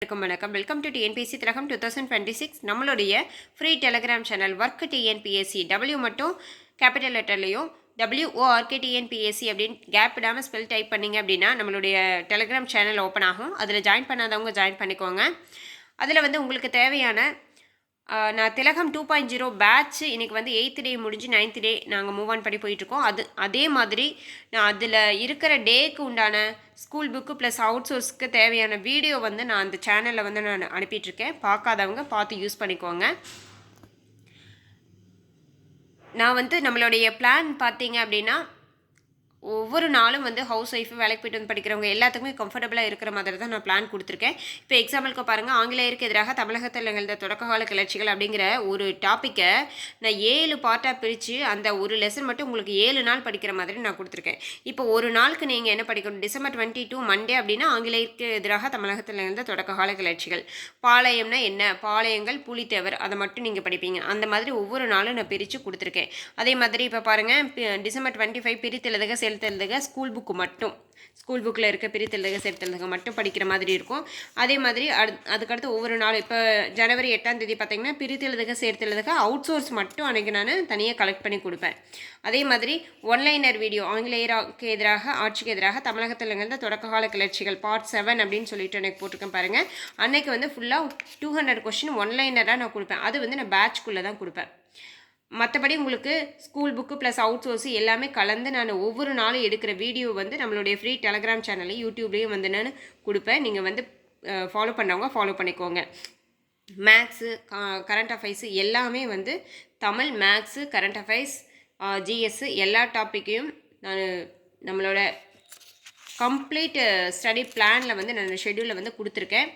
வணக்கம். Welcome to TNPSC திலகம் 2026. நம்மளுடைய free Telegram channel work TNPSC W மட்டும் கேபிட்டல் லெட்டர்லையும் WORK TNPSC அப்படின்னு கேப் விடாமல் ஸ்பெல் டைப் பண்ணிங்க அப்படின்னா நம்மளுடைய டெலிகிராம் சேனல் ஓப்பன் ஆகும். அதில் ஜாயின் பண்ணாதவங்க ஜாயின் பண்ணிக்கோங்க. அதில் வந்து உங்களுக்கு தேவையான நான் திலகம் 2.0 பேட்ச் இன்றைக்கி வந்து 8th டே முடிஞ்சு 9th டே நாங்கள் மூவ் ஆன் பண்ணி போயிட்டுருக்கோம். அதே மாதிரி நான் அதில் இருக்கிற டேக்கு உண்டான ஸ்கூல் புக்கு ப்ளஸ் அவுட் சோர்ஸ்க்கு தேவையான வீடியோ வந்து நான் அந்த சேனலில் வந்து நான் அனுப்பிட்டுருக்கேன். பார்க்காதவங்க பார்த்து யூஸ் பண்ணிக்கோங்க. நான் வந்து நம்மளுடைய பிளான் பார்த்தீங்க அப்படின்னா ஒவ்வொரு நாளும் வந்து ஹவுஸ் ஒய்ஃபு வேலைக்கு போய்ட்டு வந்து படிக்கிறவங்க எல்லாத்துக்குமே கம்ஃபர்டபுளாக இருக்கிற மாதிரி தான் நான் பிளான் கொடுத்துருக்கேன். இப்போ எக்ஸாம்பிளுக்கு பாருங்கள், ஆங்கிலேயருக்கு எதிராக தமிழகத்தில் நிகழ்ந்த தொடக்ககால கிளர்ச்சிகள் அப்படிங்கிற ஒரு டாப்பிக்கை நான் 7 பார்ட்டாக பிரித்து அந்த ஒரு லெசன் மட்டும் உங்களுக்கு 7 நாள் படிக்கிற மாதிரி நான் கொடுத்துருக்கேன். இப்போ ஒரு நாளுக்கு நீங்கள் என்ன படிக்கணும், December 22 மண்டே அப்படின்னா ஆங்கிலேயருக்கு எதிராக தமிழகத்தில் நிகழ்ந்த தொடக்ககால கிளர்ச்சிகள், பாளையம்னா என்ன, பாளையங்கள், புலித்தேவர், அதை மட்டும் நீங்கள் படிப்பீங்க. அந்த மாதிரி ஒவ்வொரு நாளும் நான் பிரித்து கொடுத்துருக்கேன். அதே மாதிரி இப்போ பாருங்கள், December 25 பிரித்தெழுதுக செலுத்தெழுதுக ஸ்கூல் புக்கு மட்டும், ஸ்கூல் புக்கில் இருக்க பிரித்தெழுதுக செலுத்தெழுதுக மட்டும் படிக்கிற மாதிரி இருக்கும். அதே மாதிரி அதுக்கடுத்து ஒவ்வொரு நாளும் இப்போ January 8ஆம் தேதி பார்த்தீங்கன்னா பிரித்தெழுதுக சேர்த்தெழுதுக அவுட் சோர்ஸ் மட்டும் அன்றைக்கி நான் தனியாக கலெக்ட் பண்ணி கொடுப்பேன். அதே மாதிரி ஒன்லைனர் வீடியோ ஆங்கிலேயருக்கு எதிராக ஆட்சிக்கு எதிராக தமிழகத்தில் நிகழ்ந்த தொடக்ககால கிளர்ச்சிகள் பார்ட் 7 அப்படின்னு சொல்லிட்டு எனக்கு போட்டிருக்கேன் பாருங்கள். அன்றைக்கி வந்து ஃபுல்லாக 200 கொஸ்டின் ஒன்லைனராக நான் கொடுப்பேன். அது வந்து நான் பேட்ச்குள்ளே தான் கொடுப்பேன். மற்றபடி உங்களுக்கு school book plus out source எல்லாமே கலந்து நான் ஒவ்வொரு நாளும் எடுக்கிற வீடியோ வந்து நம்மளுடைய ஃப்ரீ டெலிகிராம் சேனல்லையும் யூடியூப்லேயும் வந்து நான் கொடுப்பேன். நீங்கள் வந்து ஃபாலோ பண்ணவங்க ஃபாலோ பண்ணிக்கோங்க. மேக்ஸு, கரண்ட் அஃபேர்ஸு எல்லாமே வந்து Tamil, maths, current affairs, GS எல்லா டாப்பிக்கையும் நான் நம்மளோட கம்ப்ளீட் ஸ்டடி பிளானில் வந்து நான் ஷெட்யூலில் வந்து கொடுத்துருக்கேன்.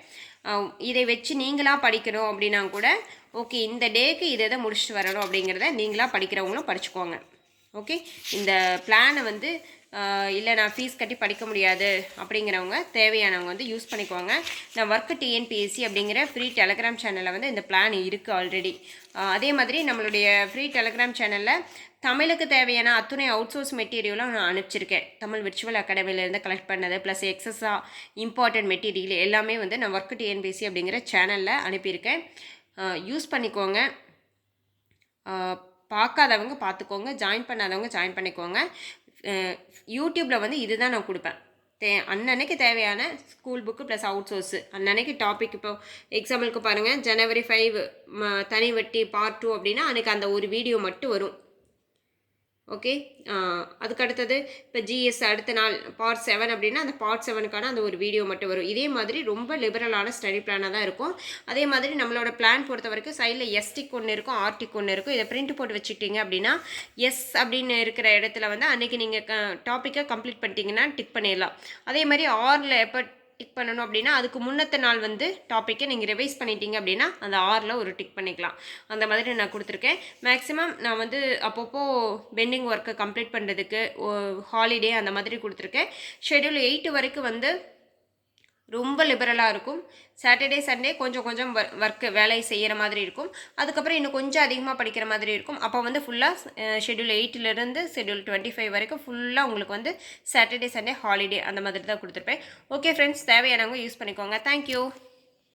இதை வச்சு நீங்களாக படிக்கணும் அப்படின்னா கூட ஓகே, இந்த டேக்கு இதை முடிச்சுட்டு வரணும் அப்படிங்கிறத நீங்களாக படிக்கிறவங்களும் படிச்சுக்கோங்க. ஓகே, இந்த பிளானை வந்து இல்லை நான் ஃபீஸ் கட்டி படிக்க முடியாது அப்படிங்கிறவங்க தேவையானவங்க வந்து யூஸ் பண்ணிக்குவாங்க. நான் ஒர்க் டிஎன்பிஎஸ்சி அப்படிங்கிற ஃப்ரீ டெலிகிராம் சேனலில் வந்து இந்த பிளான் இருக்குது ஆல்ரெடி. அதே மாதிரி நம்மளுடைய ஃப்ரீ டெலிகிராம் சேனலில் தமிழுக்கு தேவையான அத்துணை அவுட் சோர்ஸ் மெட்டீரியலும் நான் அனுப்பிச்சிருக்கேன். தமிழ் விர்ச்சுவல் அகாடமியிலேருந்து கலெக்ட் பண்ணது ப்ளஸ் எக்ஸஸாக இம்பார்ட்டன்ட் மெட்டீரியல் எல்லாமே வந்து நான் ஒர்க் டிஎன்பிஎஸ்சி அப்படிங்கிற சேனலில் அனுப்பியிருக்கேன். யூஸ் பண்ணிக்கோங்க. பார்க்காதவங்க பார்த்துக்கோங்க, ஜாயின் பண்ணாதவங்க ஜாயின் பண்ணிக்கோங்க. யூடியூப்பில் வந்து இதுதான் நான் கொடுப்பேன். அன்னன்னைக்கு தேவையான school book plus out source அன்னன்னைக்கு டாபிக். இப்போ எக்ஸாம்பிளுக்கு பாருங்கள், January 5 தனி வட்டி பார்ட் 2 அப்படின்னா அன்றைக்கி அந்த ஒரு வீடியோ மட்டும் வரும். ஓகே, அதுக்கு அடுத்தது இப்போ ஜிஎஸ் அடுத்த நாள் பார்ட் 7 அப்படின்னா அந்த பார்ட் 7க்கான அந்த ஒரு வீடியோ மட்டும் வரும். இதே மாதிரி ரொம்ப லிபரலான ஸ்டடி பிளானாக தான் இருக்கும். அதே மாதிரி நம்மளோட பிளான் பொறுத்த வரைக்கும் சைடில் எஸ்டிக் ஒன்று இருக்கும், ஆர்டிக் ஒன்று இருக்கும். இதை பிரிண்ட் போட்டு வச்சுக்கிட்டீங்க அப்படின்னா எஸ் அப்படின்னு இருக்கிற இடத்துல வந்து அன்றைக்கி நீங்கள் டாப்பிக்கை கம்ப்ளீட் பண்ணிட்டீங்கன்னா டிக் பண்ணிடலாம். அதே மாதிரி ஆரில் எப்போ டிக் பண்ணணும் அப்படின்னா அதுக்கு முன்னத்த நாள் வந்து டாப்பிக்கை நீங்கள் ரிவைஸ் பண்ணிட்டீங்க அப்படின்னா அந்த ஆரில் ஒரு டிக் பண்ணிக்கலாம். அந்த மாதிரி நான் கொடுத்துருக்கேன். மேக்ஸிமம் நான் வந்து அப்பப்போ பெண்டிங் ஒர்க்கை கம்ப்ளீட் பண்ணுறதுக்கு ஹாலிடே அந்த மாதிரி கொடுத்துருக்கேன். ஷெட்யூல் 8 வரைக்கும் வந்து ரொம்ப லிபரலாக இருக்கும். சாட்டர்டே சண்டே கொஞ்சம் ஒர்க்கு வேலையை செய்கிற மாதிரி இருக்கும். அதுக்கப்புறம் இன்னும் கொஞ்சம் அதிகமாக படிக்கிற மாதிரி இருக்கும். அப்போ வந்து ஃபுல்லாக ஷெட்யூல் 8லேருந்து ஷெட்யூல் 25 வரைக்கும் ஃபுல்லாக உங்களுக்கு வந்து சாட்டர்டே சண்டே ஹாலிடே அந்த மாதிரி தான் கொடுத்துருப்பேன். ஓகே ஃப்ரெண்ட்ஸ், தேவையானவங்க யூஸ் பண்ணிக்கோங்க. தேங்க்யூ.